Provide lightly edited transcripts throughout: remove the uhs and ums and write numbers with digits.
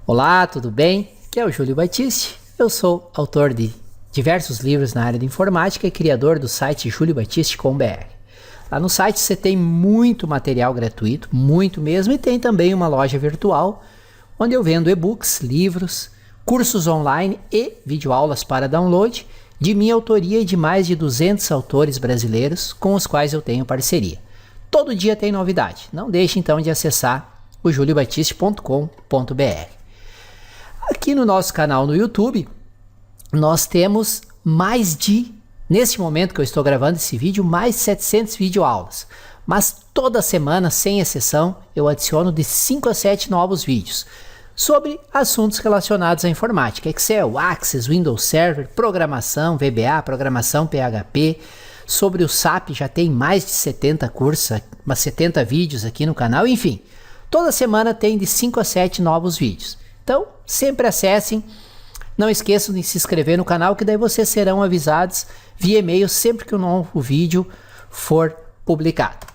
Olá, tudo bem? Aqui é o Júlio Batiste. Eu sou autor de diversos livros na área de informática e criador do site juliobatiste.com.br. Lá no site você tem muito material gratuito, muito mesmo, e tem também uma loja virtual onde eu vendo e-books, livros, cursos online e videoaulas para download de minha autoria e de mais de 200 autores brasileiros com os quais eu tenho parceria. Todo dia tem novidade. Não deixe então de acessar o juliobatiste.com.br. Aqui no nosso canal no YouTube, nós temos neste momento que eu estou gravando esse vídeo, mais 700 videoaulas. Mas toda semana, sem exceção, eu adiciono de 5 a 7 novos vídeos sobre assuntos relacionados à informática, Excel, Access, Windows Server, programação, VBA, programação PHP. Sobre o SAP já tem mais de 70 cursos, 70 vídeos aqui no canal, enfim. Toda semana tem de 5 a 7 novos vídeos. Então, sempre acessem. Não esqueçam de se inscrever no canal, que daí vocês serão avisados via e-mail sempre que um novo vídeo for publicado.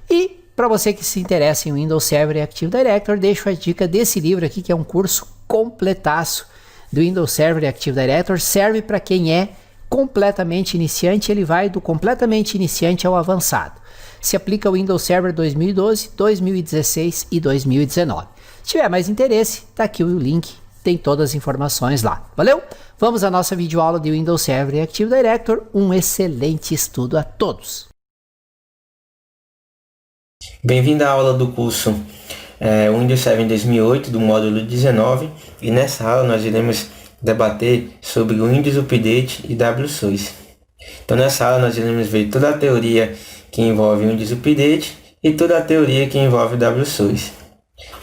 E para você que se interessa em Windows Server e Active Directory, deixo a dica desse livro aqui, que é um curso completaço do Windows Server e Active Directory. Serve para quem é completamente iniciante, ele vai do completamente iniciante ao avançado. Se aplica ao Windows Server 2012, 2016 e 2019. Se tiver mais interesse, tá aqui o link, tem todas as informações lá. Valeu? Vamos à nossa videoaula de Windows Server e Active Directory. Um excelente estudo a todos! Bem-vindo à aula do curso Windows Server 2008 do módulo 19, e nessa aula nós iremos debater sobre o Windows Update e WSUS. Então nessa aula nós iremos ver toda a teoria que envolve o Windows Update e toda a teoria que envolve o WSUS.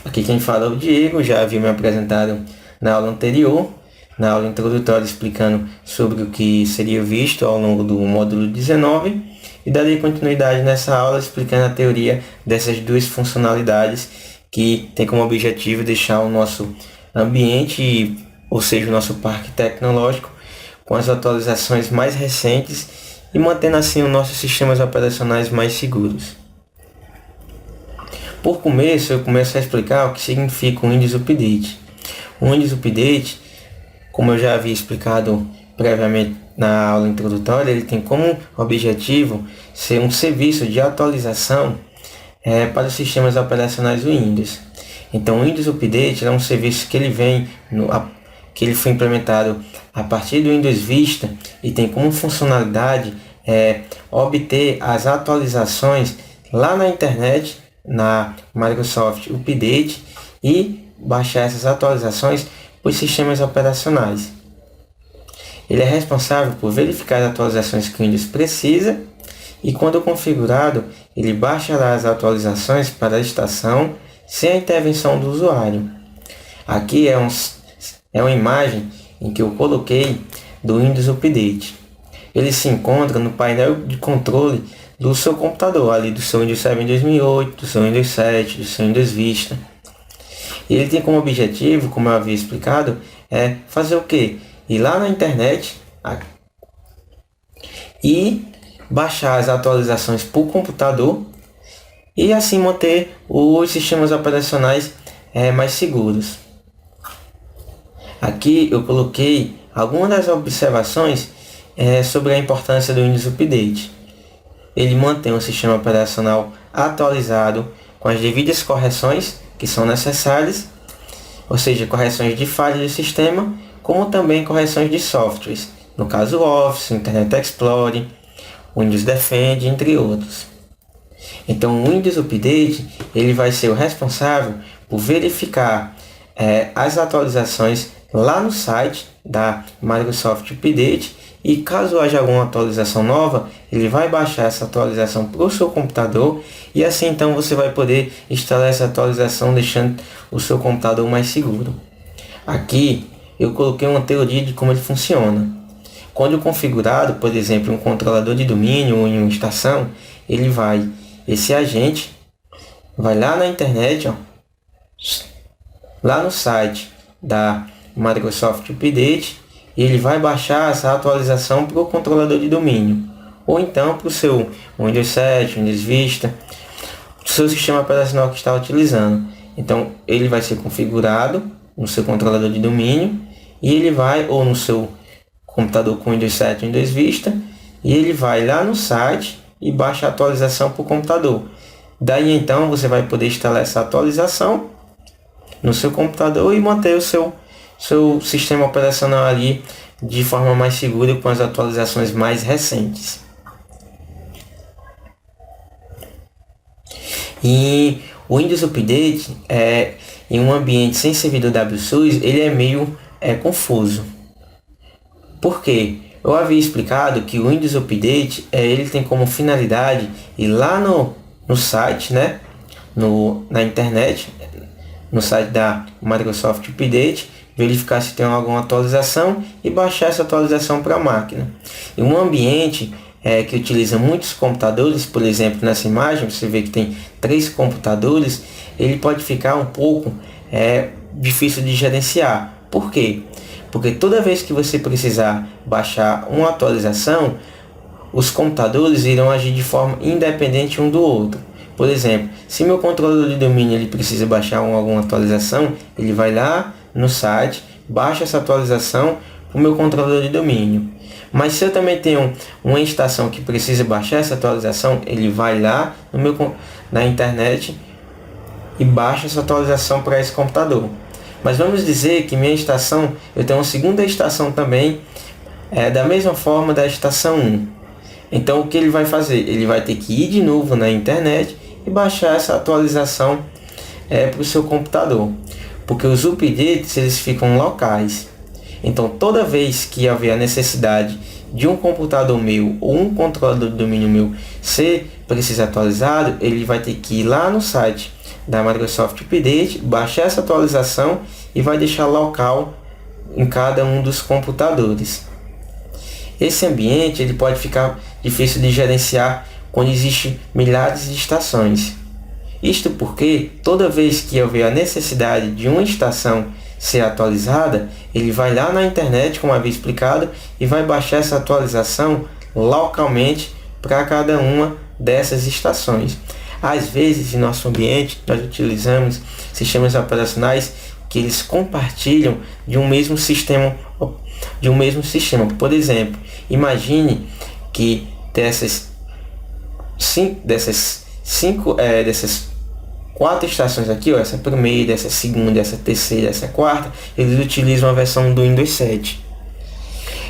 Aqui quem fala é o Diego, já havia me apresentado na aula anterior, na aula introdutória, explicando sobre o que seria visto ao longo do módulo 19, e darei continuidade nessa aula explicando a teoria dessas duas funcionalidades que tem como objetivo deixar o nosso ambiente, ou seja, o nosso parque tecnológico, com as atualizações mais recentes e mantendo assim os nossos sistemas operacionais mais seguros. Por começo, eu começo a explicar o que significa o Windows Update. O Windows Update, como eu já havia explicado previamente na aula introdutória, ele tem como objetivo ser um serviço de atualização para os sistemas operacionais Windows. Então, o Windows Update é um serviço que que ele foi implementado a partir do Windows Vista e tem como funcionalidade obter as atualizações lá na internet, na Microsoft Update, e baixar essas atualizações para os sistemas operacionais. Ele é responsável por verificar as atualizações que o Windows precisa, e quando configurado, ele baixará as atualizações para a estação sem a intervenção do usuário. Aqui é uma imagem em que eu coloquei do Windows Update. Ele se encontra no painel de controle do seu computador, ali do seu Windows Server 2008, do seu Windows 7, do seu Windows Vista. E ele tem como objetivo, como eu havia explicado, fazer o quê? Ir lá na internet e baixar as atualizações por computador e assim manter os sistemas operacionais mais seguros. Aqui eu coloquei algumas das observações sobre a importância do Windows Update. Ele mantém o sistema operacional atualizado com as devidas correções que são necessárias, ou seja, correções de falhas do sistema, como também correções de softwares, no caso Office, Internet Explorer, Windows Defender, entre outros. Então o Windows Update ele vai ser o responsável por verificar as atualizações lá no site da Microsoft Update, e caso haja alguma atualização nova, ele vai baixar essa atualização para o seu computador, e assim então você vai poder instalar essa atualização, deixando o seu computador mais seguro. Aqui eu coloquei uma teoria de como ele funciona. Quando configurado, por exemplo, um controlador de domínio ou em uma estação, esse agente vai lá na internet, lá no site da Microsoft Update, e ele vai baixar essa atualização para o controlador de domínio, ou então para o seu Windows 7, Windows Vista, o seu sistema operacional que está utilizando. Então ele vai ser configurado no seu controlador de domínio, e ele vai, ou no seu computador com Windows 7 ou Windows Vista, e ele vai lá no site e baixa a atualização para o computador. Daí então você vai poder instalar essa atualização no seu computador e manter o seu sistema operacional ali de forma mais segura com as atualizações mais recentes. E o Windows Update, em um ambiente sem servidor WSUS, ele é meio confuso. Por quê? Eu havia explicado que o Windows Update ele tem como finalidade ir lá no site, né? Na internet, no site da Microsoft Update, verificar se tem alguma atualização e baixar essa atualização para a máquina. Em um ambiente que utiliza muitos computadores, por exemplo, nessa imagem você vê que tem 3 computadores, ele pode ficar um pouco difícil de gerenciar. Por quê? Porque toda vez que você precisar baixar uma atualização, os computadores irão agir de forma independente um do outro. Por exemplo, se meu controlador de domínio ele precisa baixar alguma atualização, ele vai lá no site, baixa essa atualização para o meu controlador de domínio. Mas se eu também tenho uma estação que precisa baixar essa atualização, ele vai lá na internet e baixa essa atualização para esse computador. Mas vamos dizer que minha estação, eu tenho uma segunda estação também, da mesma forma da estação 1. Então o que ele vai fazer? Ele vai ter que ir de novo na internet e baixar essa atualização para o seu computador. Porque os updates eles ficam locais. Então toda vez que haver a necessidade de um computador meu ou um controlador de domínio meu ser precisar atualizado, ele vai ter que ir lá no site da Microsoft Update, baixar essa atualização e vai deixar local em cada um dos computadores. Esse ambiente ele pode ficar difícil de gerenciar quando existem milhares de estações. Isto porque toda vez que houver a necessidade de uma estação ser atualizada, ele vai lá na internet, como havia explicado, e vai baixar essa atualização localmente para cada uma dessas estações. Às vezes, em nosso ambiente, nós utilizamos sistemas operacionais que eles compartilham de um mesmo sistema. Por exemplo, imagine que dessas 4 estações aqui, essa primeira, essa segunda, essa terceira, essa quarta, eles utilizam a versão do Windows 7.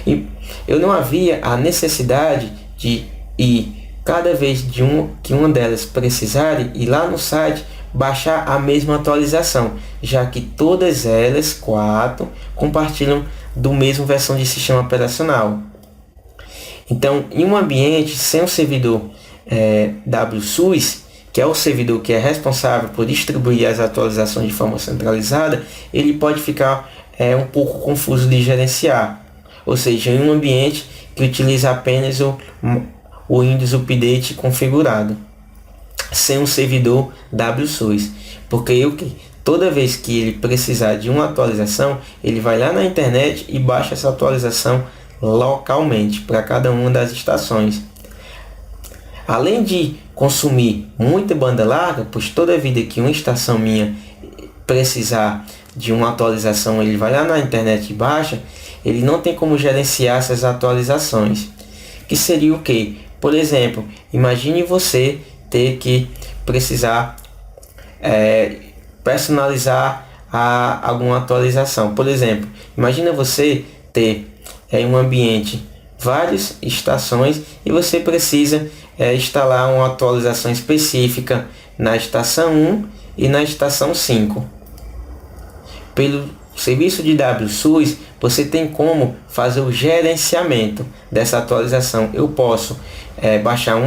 E eu não havia a necessidade de ir cada vez que uma delas precisarem ir lá no site baixar a mesma atualização, já que todas elas 4 compartilham do mesmo versão de sistema operacional. Então, em um ambiente sem um servidor WSUS, que é o servidor que é responsável por distribuir as atualizações de forma centralizada, ele pode ficar um pouco confuso de gerenciar. Ou seja, em um ambiente que utiliza apenas o Windows Update configurado, sem um servidor WSUS. Porque toda vez que ele precisar de uma atualização, ele vai lá na internet e baixa essa atualização localmente para cada uma das estações. Além de consumir muita banda larga, pois toda vida que uma estação minha precisar de uma atualização, ele vai lá na internet e baixa, ele não tem como gerenciar essas atualizações. Que seria o que? Por exemplo, imagine você ter que precisar personalizar alguma atualização. Por exemplo, imagina você ter em um ambiente várias estações e você precisa instalar uma atualização específica na estação 1 e na estação 5. Pelo serviço de WSUS, você tem como fazer o gerenciamento dessa atualização. Eu posso baixar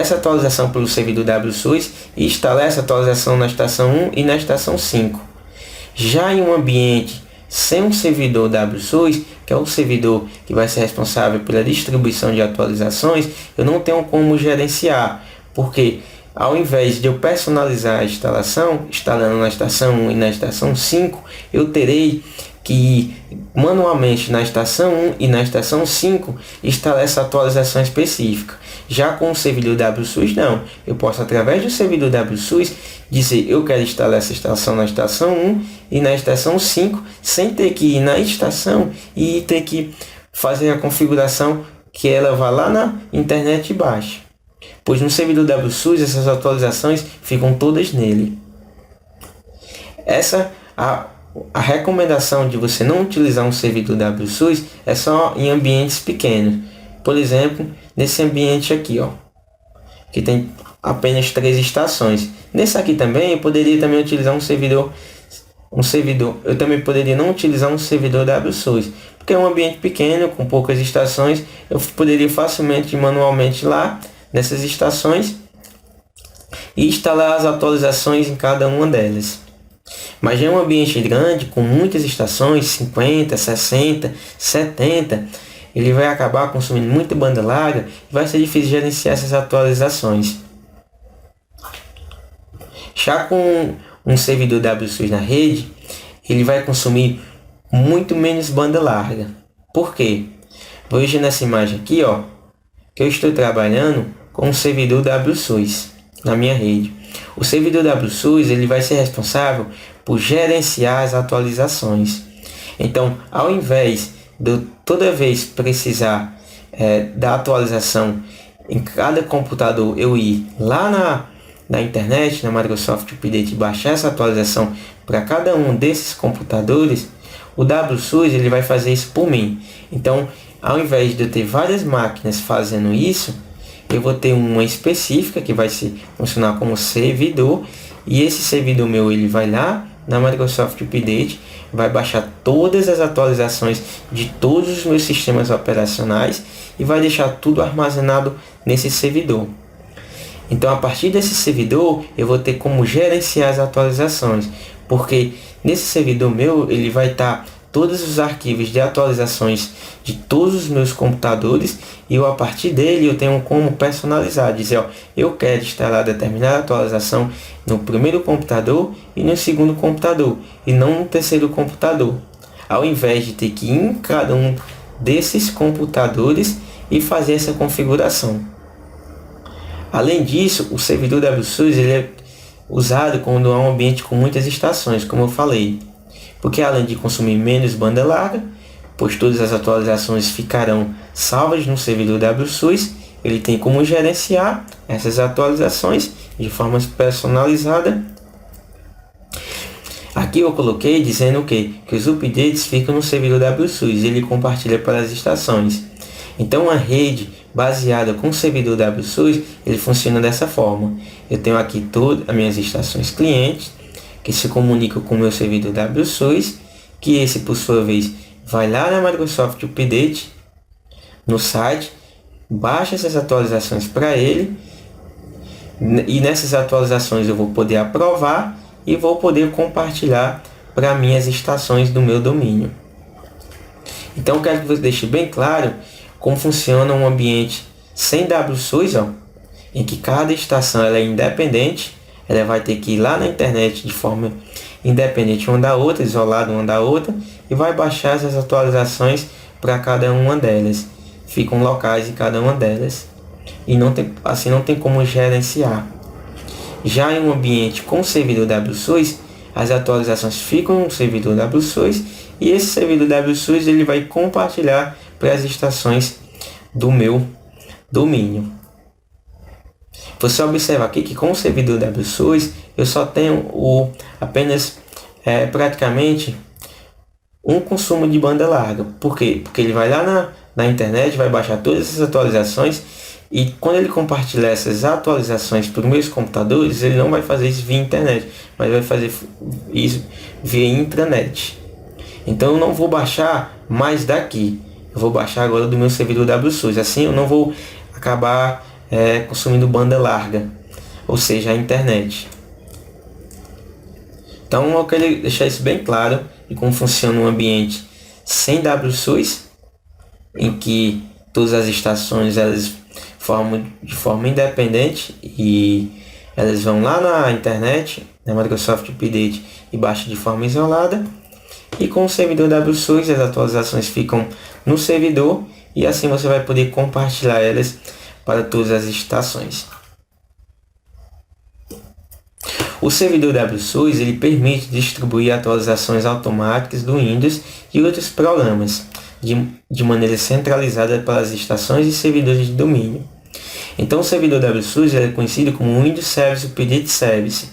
essa atualização pelo servidor WSUS e instalar essa atualização na estação 1 e na estação 5. Já em um ambiente sem um servidor WSUS, que é o servidor que vai ser responsável pela distribuição de atualizações, eu não tenho como gerenciar, porque ao invés de eu personalizar a instalação, instalando na estação 1 e na estação 5, eu terei que ir manualmente na estação 1 e na estação 5 instalar essa atualização específica. Já com o servidor WSUS não, eu posso através do servidor WSUS dizer eu quero instalar essa estação na estação 1 e na estação 5, sem ter que ir na estação e ter que fazer a configuração que ela vá lá na internet e baixe. Pois no servidor WSUS essas atualizações ficam todas nele. A recomendação de você não utilizar um servidor WSUS é só em ambientes pequenos. Por exemplo, nesse ambiente aqui, ó, que tem apenas 3 estações. Nesse aqui também eu poderia também utilizar um servidor. Eu também poderia não utilizar um servidor WSUS, porque é um ambiente pequeno com poucas estações. Eu poderia facilmente manualmente ir lá nessas estações e instalar as atualizações em cada uma delas. Mas já é um ambiente grande com muitas estações, 50, 60, 70, ele vai acabar consumindo muita banda larga e vai ser difícil gerenciar essas atualizações. Já com um servidor WSUS na rede, ele vai consumir muito menos banda larga. Por quê? Veja nessa imagem aqui, ó, que eu estou trabalhando com um servidor WSUS na minha rede. O servidor WSUS ele vai ser responsável por gerenciar as atualizações. Então, ao invés de toda vez precisar da atualização em cada computador, eu ir lá na internet, na Microsoft Update, e baixar essa atualização para cada um desses computadores, o WSUS ele vai fazer isso por mim. Então, ao invés de eu ter várias máquinas fazendo isso, eu vou ter uma específica que vai funcionar como servidor, e esse servidor meu ele vai lá na Microsoft Update, vai baixar todas as atualizações de todos os meus sistemas operacionais e vai deixar tudo armazenado nesse servidor. Então, a partir desse servidor, eu vou ter como gerenciar as atualizações, porque nesse servidor meu ele vai estar todos os arquivos de atualizações de todos os meus computadores, e a partir dele eu tenho como personalizar, dizer, ó, eu quero instalar determinada atualização no primeiro computador e no segundo computador, e não no terceiro computador, ao invés de ter que ir em cada um desses computadores e fazer essa configuração. Além disso, o servidor WSUS ele é usado quando há um ambiente com muitas estações, como eu falei, porque além de consumir menos banda larga, pois todas as atualizações ficarão salvas no servidor WSUS, ele tem como gerenciar essas atualizações de forma personalizada. Aqui eu coloquei dizendo que os updates ficam no servidor WSUS e ele compartilha para as estações. Então a rede baseada com o servidor WSUS ele funciona dessa forma. Eu tenho aqui todas as minhas estações clientes que se comunicam com o meu servidor WSUS, que esse por sua vez vai lá na Microsoft Update, no site, baixa essas atualizações para ele, e nessas atualizações eu vou poder aprovar e vou poder compartilhar para minhas estações do meu domínio. Então eu quero que você deixe bem claro como funciona um ambiente sem WSUS, ó, em que cada estação ela é independente. Ela vai ter que ir lá na internet de forma independente uma da outra, isolada uma da outra, e vai baixar essas atualizações para cada uma delas. Ficam locais em cada uma delas. E assim não tem como gerenciar. Já em um ambiente com servidor WSUS, as atualizações ficam no servidor WSUS, e esse servidor WSUS ele vai compartilhar para as estações do meu domínio. Você observa aqui que com o servidor WSUS eu só tenho apenas praticamente um consumo de banda larga. Por quê? Porque ele vai lá na internet, vai baixar todas essas atualizações, e quando ele compartilhar essas atualizações para os meus computadores, ele não vai fazer isso via internet, mas vai fazer isso via intranet. Então eu não vou baixar mais daqui, eu vou baixar agora do meu servidor WSUS. Assim eu não vou acabar consumindo banda larga, ou seja, a internet. Então eu quero deixar isso bem claro de como funciona um ambiente sem WSUS, em que todas as estações elas formam de forma independente e elas vão lá na internet, na Microsoft Update, e baixam de forma isolada. E com o servidor WSUS as atualizações ficam no servidor, e assim você vai poder compartilhar elas para todas as estações. O servidor WSUS ele permite distribuir atualizações automáticas do Windows e outros programas de maneira centralizada pelas estações e servidores de domínio. Então, o servidor WSUS é conhecido como Windows Service Update Service.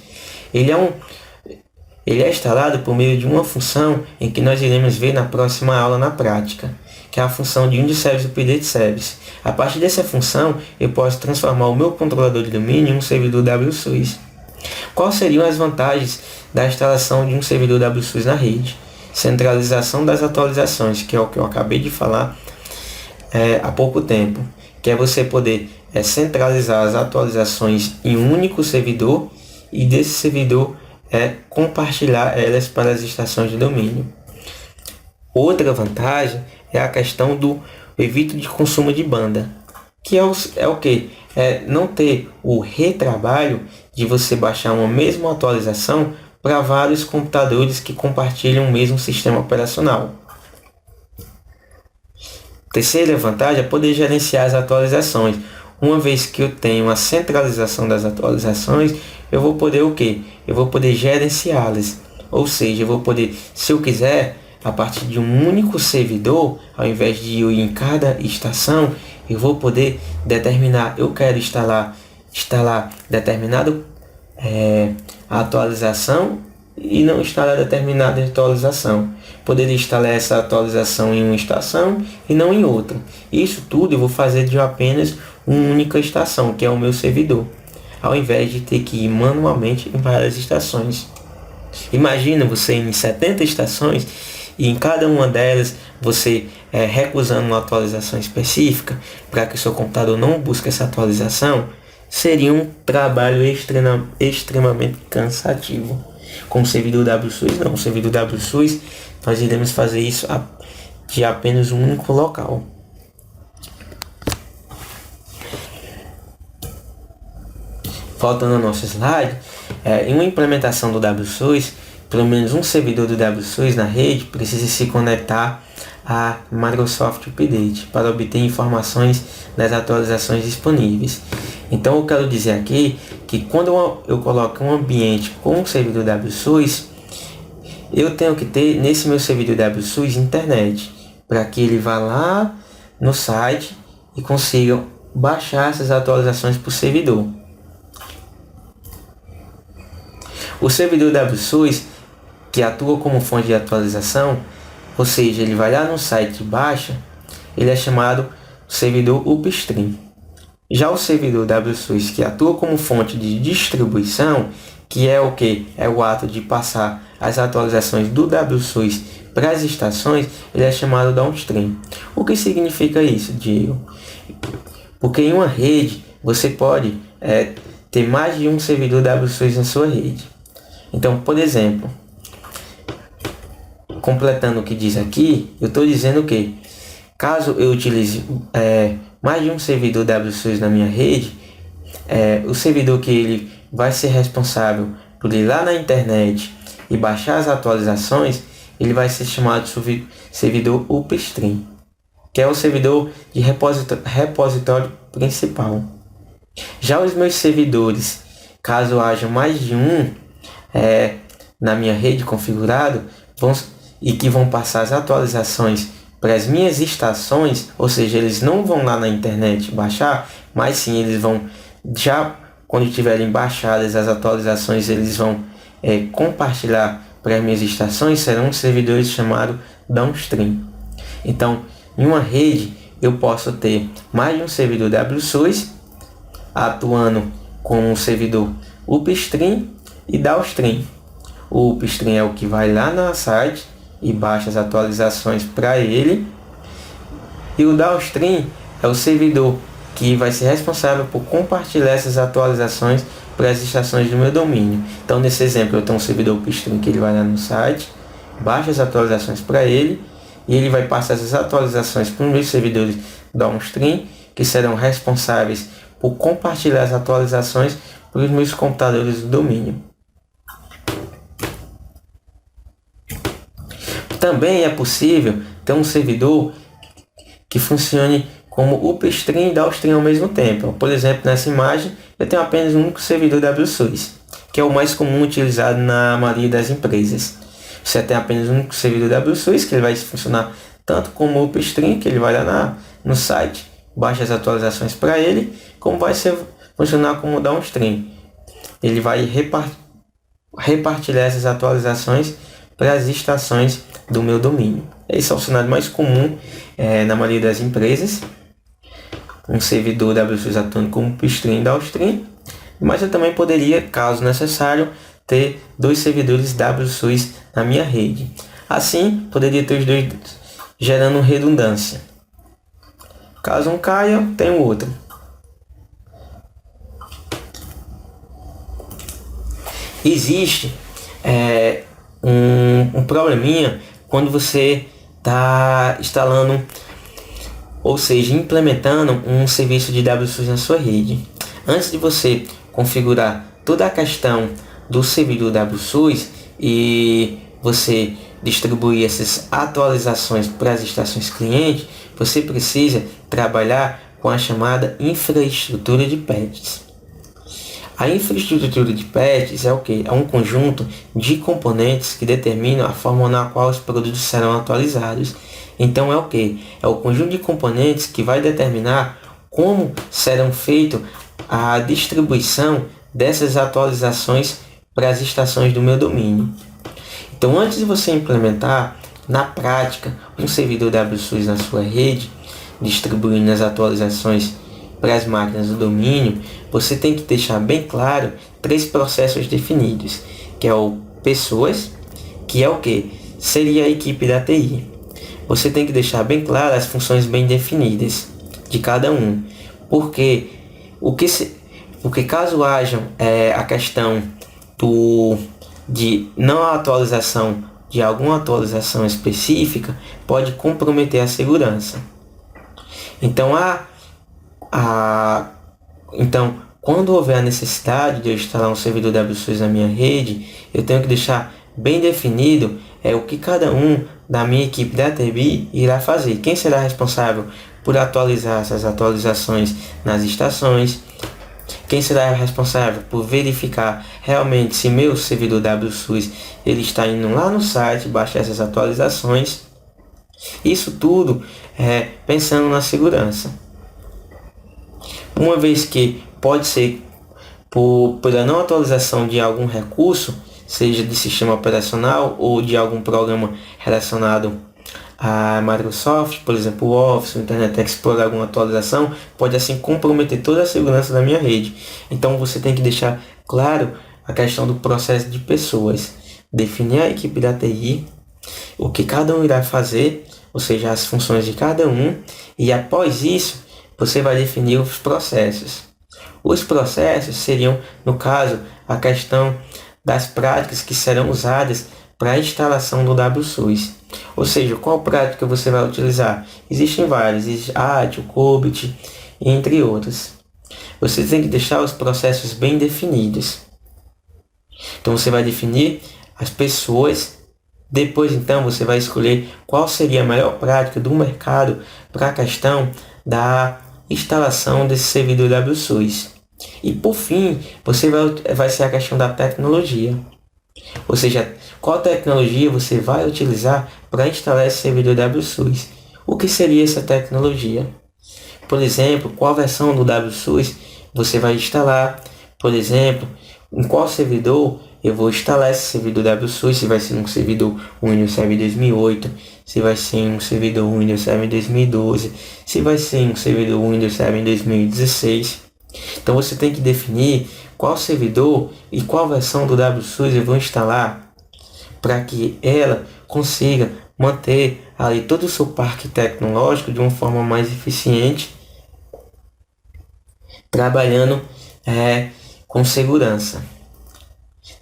Ele é instalado por meio de uma função em que nós iremos ver na próxima aula na prática, que é a função de Windows Service Update Service. A partir dessa função, eu posso transformar o meu controlador de domínio em um servidor WSUS. Quais seriam as vantagens da instalação de um servidor WSUS na rede? Centralização das atualizações, que é o que eu acabei de falar há pouco tempo, que é você poder centralizar as atualizações em um único servidor e desse servidor compartilhar elas para as estações de domínio. Outra vantagem é a questão do evito de consumo de banda, que é o que? É não ter o retrabalho de você baixar uma mesma atualização para vários computadores que compartilham o mesmo sistema operacional. Terceira vantagem é poder gerenciar as atualizações. Uma vez que eu tenho a centralização das atualizações, eu vou poder o quê? Eu vou poder gerenciá-las. Ou seja, eu vou poder, se eu quiser, a partir de um único servidor, ao invés de eu ir em cada estação, eu vou poder determinar, eu quero instalar determinada atualização e não instalar determinada atualização. Poderia instalar essa atualização em uma estação e não em outra. Isso tudo eu vou fazer de apenas uma única estação, que é o meu servidor, ao invés de ter que ir manualmente em várias estações. Imagina você em 70 estações e em cada uma delas você recusando uma atualização específica para que o seu computador não busque essa atualização. Seria um trabalho extremamente cansativo. Com o servidor WSUS não, o servidor WSUS nós iremos fazer isso de apenas um único local. Voltando ao nosso slide, em uma implementação do WSUS, pelo menos um servidor do WSUS na rede precisa se conectar a Microsoft Update para obter informações das atualizações disponíveis. Então eu quero dizer aqui que quando eu coloco um ambiente com um servidor WSUS, eu tenho que ter nesse meu servidor WSUS internet, para que ele vá lá no site e consiga baixar essas atualizações para o servidor. O servidor WSUS, que atua como fonte de atualização, ou seja, ele vai lá no site e baixa, ele é chamado servidor upstream. Já o servidor WSUS, que atua como fonte de distribuição, que é o que? É o ato de passar as atualizações do WSUS para as estações, ele é chamado downstream. O que significa isso, Diego? Porque em uma rede você pode ter mais de um servidor WSUS na sua rede. Então, por exemplo, completando o que diz aqui, eu estou dizendo que caso eu utilize mais de um servidor WSUS na minha rede, o servidor que ele vai ser responsável por ir lá na internet e baixar as atualizações, ele vai ser chamado de servidor upstream, que é o servidor de repositório principal. Já os meus servidores, caso haja mais de um na minha rede configurado, e que vão passar as atualizações para as minhas estações, ou seja, eles não vão lá na internet baixar, mas sim eles vão, já quando tiverem baixadas as atualizações, eles vão compartilhar para as minhas estações, serão servidores chamados downstream. Então, em uma rede, eu posso ter mais de um servidor WSUS atuando como um servidor upstream e downstream. O upstream é o que vai lá no site e baixa as atualizações para ele, e o downstream é o servidor que vai ser responsável por compartilhar essas atualizações para as estações do meu domínio. Então, nesse exemplo, eu tenho um servidor upstream que ele vai lá no site, baixa as atualizações para ele, e ele vai passar essas atualizações para os meus servidores downstream, que serão responsáveis por compartilhar as atualizações para os meus computadores do domínio. Também é possível ter um servidor que funcione como upstream e downstream ao mesmo tempo. Por exemplo, nessa imagem eu tenho apenas um único servidor WSUS, que é o mais comum utilizado na maioria das empresas. Você tem apenas um servidor WSUS, que ele vai funcionar tanto como o upstream, que ele vai lá no site, baixa as atualizações para ele, como vai funcionar como downstream. Ele vai repartilhar essas atualizações para as estações do meu domínio. Esse é o cenário mais comum na maioria das empresas. Um servidor WSUS atuando como upstream e downstream. Mas eu também poderia, caso necessário, ter 2 servidores WSUS na minha rede. Assim, poderia ter os 2 gerando redundância. Caso um caia, tem o outro. Existe um probleminha quando você está instalando, ou seja, implementando um serviço de WSUS na sua rede. Antes de você configurar toda a questão do servidor WSUS e você distribuir essas atualizações para as estações cliente, você precisa trabalhar com a chamada infraestrutura de patches. A infraestrutura de patches é o que? É um conjunto de componentes que determinam a forma na qual os produtos serão atualizados. Então é o que? É o conjunto de componentes que vai determinar como serão feitas a distribuição dessas atualizações para as estações do meu domínio. Então, antes de você implementar na prática um servidor WSUS na sua rede, distribuindo as atualizações para as máquinas do domínio, você tem que deixar bem claro 3 processos definidos, que é o pessoas, que é o que? Seria a equipe da TI. Você tem que deixar bem claro as funções bem definidas de cada um, porque caso haja a questão de não atualização de alguma atualização específica, pode comprometer a segurança. Então, então, quando houver a necessidade de eu instalar um servidor WSUS na minha rede, eu tenho que deixar bem definido o que cada um da minha equipe da TI irá fazer. Quem será responsável por atualizar essas atualizações nas estações? Quem será responsável por verificar realmente se meu servidor WSUS ele está indo lá no site, baixar essas atualizações? Isso tudo pensando na segurança. Uma vez que pode ser pela não atualização de algum recurso, seja de sistema operacional ou de algum programa relacionado a Microsoft, por exemplo, o Office, o Internet Explorer, alguma atualização, pode assim comprometer toda a segurança da minha rede. Então você tem que deixar claro a questão do processo de pessoas, definir a equipe da TI, o que cada um irá fazer, ou seja, as funções de cada um, e após isso você vai definir os processos. Os processos seriam, no caso, a questão das práticas que serão usadas para a instalação do WSUS. Ou seja, qual prática você vai utilizar? Existem várias, existe AT, o COBIT, entre outros. Você tem que deixar os processos bem definidos. Então você vai definir as pessoas, depois então você vai escolher qual seria a melhor prática do mercado para a questão da instalação desse servidor WSUS. E por fim, vai ser a questão da tecnologia. Ou seja, qual tecnologia você vai utilizar para instalar esse servidor WSUS? O que seria essa tecnologia? Por exemplo, qual versão do WSUS você vai instalar? Por exemplo, em qual servidor eu vou instalar esse servidor WSUS? Se vai ser um servidor Windows Server 2008, se vai ser um servidor Windows Server 2012, se vai ser um servidor Windows Server 2016. Então você tem que definir qual servidor e qual versão do WSUS eu vou instalar para que ela consiga manter ali todo o seu parque tecnológico de uma forma mais eficiente, trabalhando com segurança.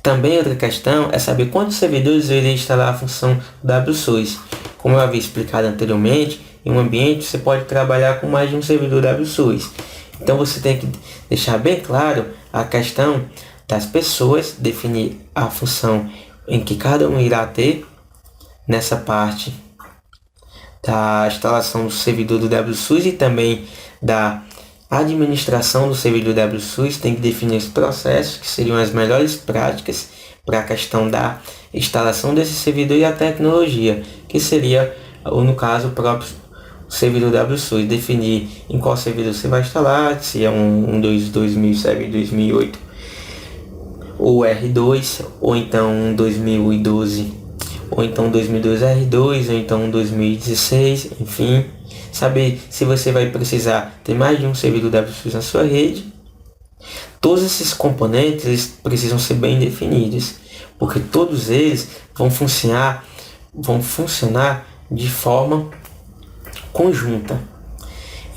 Também outra questão é saber quantos servidores eu irei instalar a função do WSUS. Como eu havia explicado anteriormente, em um ambiente você pode trabalhar com mais de um servidor WSUS. Então você tem que deixar bem claro a questão das pessoas, definir a função em que cada um irá ter nessa parte da instalação do servidor do WSUS e também da A administração do servidor WSUS tem que definir os processos, que seriam as melhores práticas para a questão da instalação desse servidor, e a tecnologia, que seria, ou no caso, o próprio servidor WSUS, definir em qual servidor você vai instalar, se é um 2007, 2008, ou R2, ou então um 2012, ou então 2012 R2, ou então 2016, enfim. Saber se você vai precisar ter mais de um servidor WSUS na sua rede. Todos esses componentes eles precisam ser bem definidos, porque todos eles vão funcionar de forma conjunta.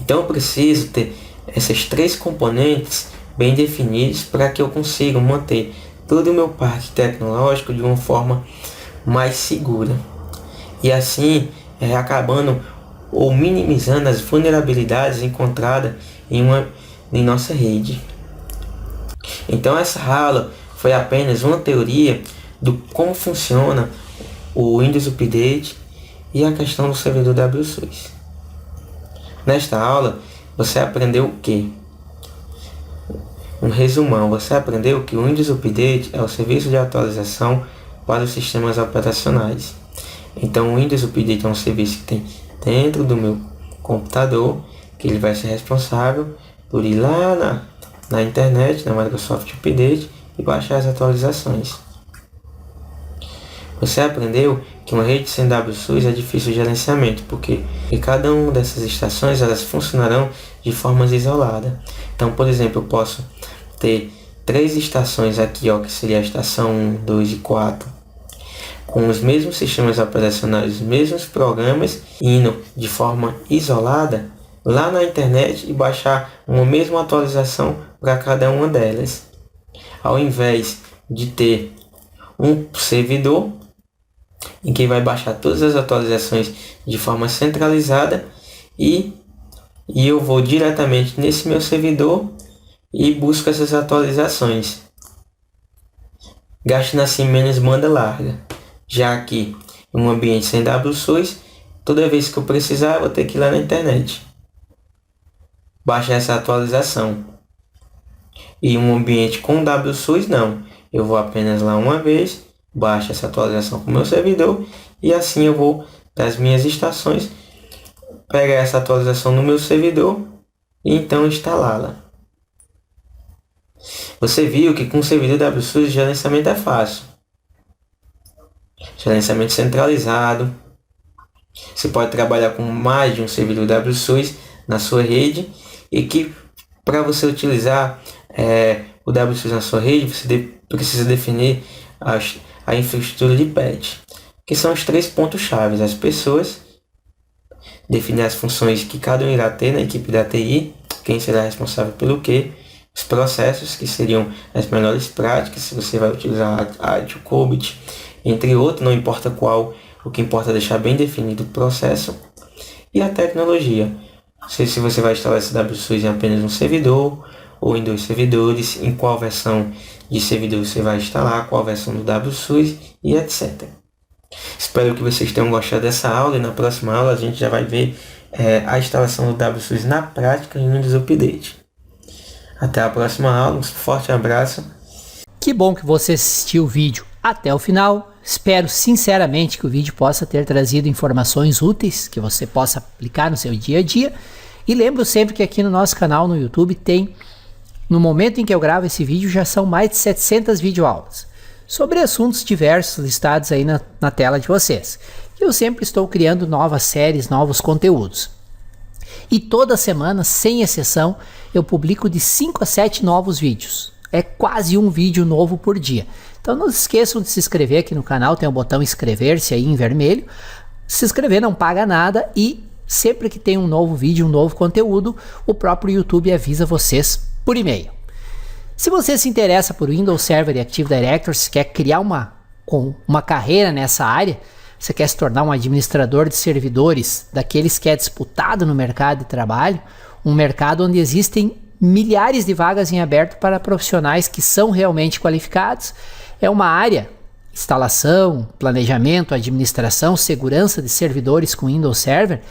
Então eu preciso ter esses 3 componentes bem definidos para que eu consiga manter todo o meu parque tecnológico de uma forma mais segura, e assim acabando ou minimizando as vulnerabilidades encontradas em nossa rede. Então essa aula foi apenas uma teoria do como funciona o Windows Update e a questão do servidor WSUS. Nesta aula você aprendeu o quê? Um resumão, você aprendeu que o Windows Update é o serviço de atualização para os sistemas operacionais. Então o Windows Update é um serviço que tem dentro do meu computador, que ele vai ser responsável por ir lá na internet, na Microsoft Update, e baixar as atualizações. Você aprendeu que uma rede sem WSUS é difícil de gerenciamento, porque cada uma dessas estações elas funcionarão de formas isoladas. Então, por exemplo, eu posso ter 3 estações aqui, que seria a estação 1, 2 e 4, com os mesmos sistemas operacionais, os mesmos programas, indo de forma isolada lá na internet e baixar uma mesma atualização para cada uma delas. Ao invés de ter um servidor em que vai baixar todas as atualizações de forma centralizada, e eu vou diretamente nesse meu servidor e busco essas atualizações, gastando assim menos banda larga. Já que em um ambiente sem WSUS, toda vez que eu precisar, eu vou ter que ir lá na internet baixar essa atualização. E em um ambiente com WSUS, não. Eu vou apenas lá uma vez, baixo essa atualização com o meu servidor, e assim eu vou das minhas estações pegar essa atualização no meu servidor e então instalá-la. Você viu que com o servidor WSUS o gerenciamento é fácil. Gerenciamento centralizado. Você pode trabalhar com mais de um servidor WSUS na sua rede, e que para você utilizar o WSUS na sua rede, você precisa definir a infraestrutura de patch, que são os 3 pontos-chave: as pessoas, definir as funções que cada um irá ter na equipe da TI, quem será responsável pelo quê, os processos, que seriam as melhores práticas, se você vai utilizar AD, COBIT, entre outros, não importa qual, o que importa é deixar bem definido o processo, e a tecnologia. Se você vai instalar esse WSUS em apenas um servidor, ou em 2 servidores, em qual versão de servidor você vai instalar, qual versão do WSUS e etc. Espero que vocês tenham gostado dessa aula, e na próxima aula a gente já vai ver a instalação do WSUS na prática em Windows Update. Até a próxima aula, um forte abraço. Que bom que você assistiu o vídeo até o final. Espero sinceramente que o vídeo possa ter trazido informações úteis que você possa aplicar no seu dia a dia. E lembro sempre que aqui no nosso canal no YouTube tem, no momento em que eu gravo esse vídeo, já são mais de 700 videoaulas sobre assuntos diversos listados aí na tela de vocês. E eu sempre estou criando novas séries, novos conteúdos. E toda semana, sem exceção, eu publico de 5 a 7 novos vídeos. É quase um vídeo novo por dia. Então não se esqueçam de se inscrever aqui no canal, tem o botão inscrever-se aí em vermelho. Se inscrever não paga nada, e sempre que tem um novo vídeo, um novo conteúdo, o próprio YouTube avisa vocês por e-mail. Se você se interessa por Windows Server e Active Directory, se quer criar uma carreira nessa área, você quer se tornar um administrador de servidores, daqueles que é disputado no mercado de trabalho, um mercado onde existem milhares de vagas em aberto para profissionais que são realmente qualificados, é uma área, instalação, planejamento, administração, segurança de servidores com Windows Server,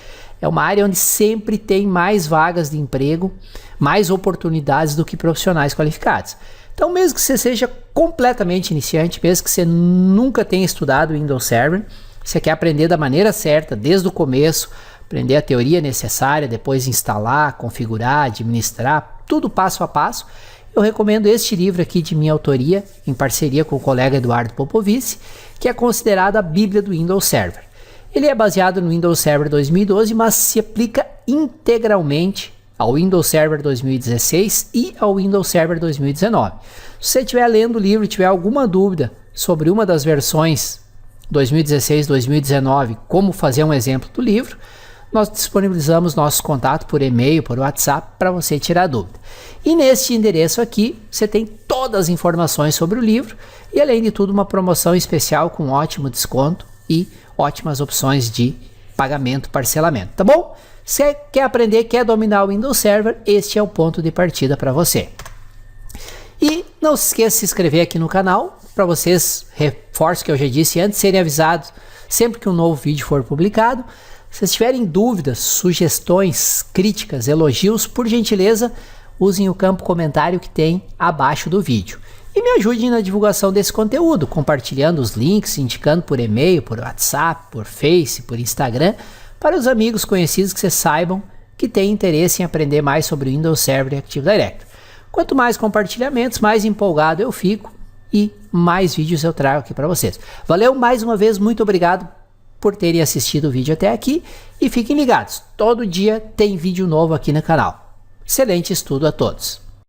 é uma área onde sempre tem mais vagas de emprego, mais oportunidades do que profissionais qualificados. Então, mesmo que você seja completamente iniciante, mesmo que você nunca tenha estudado Windows Server, você quer aprender da maneira certa, desde o começo, aprender a teoria necessária, depois instalar, configurar, administrar, tudo passo a passo, eu recomendo este livro aqui de minha autoria, em parceria com o colega Eduardo Popovici, que é considerado a Bíblia do Windows Server. Ele é baseado no Windows Server 2012, mas se aplica integralmente ao Windows Server 2016 e ao Windows Server 2019. Se você estiver lendo o livro e tiver alguma dúvida sobre uma das versões 2016, 2019, como fazer um exemplo do livro, nós disponibilizamos nosso contato por e-mail, por WhatsApp, para você tirar dúvida. E neste endereço aqui, você tem todas as informações sobre o livro e, além de tudo, uma promoção especial com ótimo desconto e ótimas opções de pagamento, parcelamento, tá bom? Se quer aprender, quer dominar o Windows Server, este é o ponto de partida para você. E não se esqueça de se inscrever aqui no canal, para vocês, reforço o que eu já disse antes, serem avisados sempre que um novo vídeo for publicado. Se vocês tiverem dúvidas, sugestões, críticas, elogios, por gentileza, usem o campo comentário que tem abaixo do vídeo. E me ajudem na divulgação desse conteúdo, compartilhando os links, indicando por e-mail, por WhatsApp, por Face, por Instagram, para os amigos conhecidos que vocês saibam que têm interesse em aprender mais sobre o Windows Server e Active Directory. Quanto mais compartilhamentos, mais empolgado eu fico e mais vídeos eu trago aqui para vocês. Valeu mais uma vez, muito obrigado por terem assistido o vídeo até aqui e fiquem ligados, todo dia tem vídeo novo aqui no canal. Excelente estudo a todos!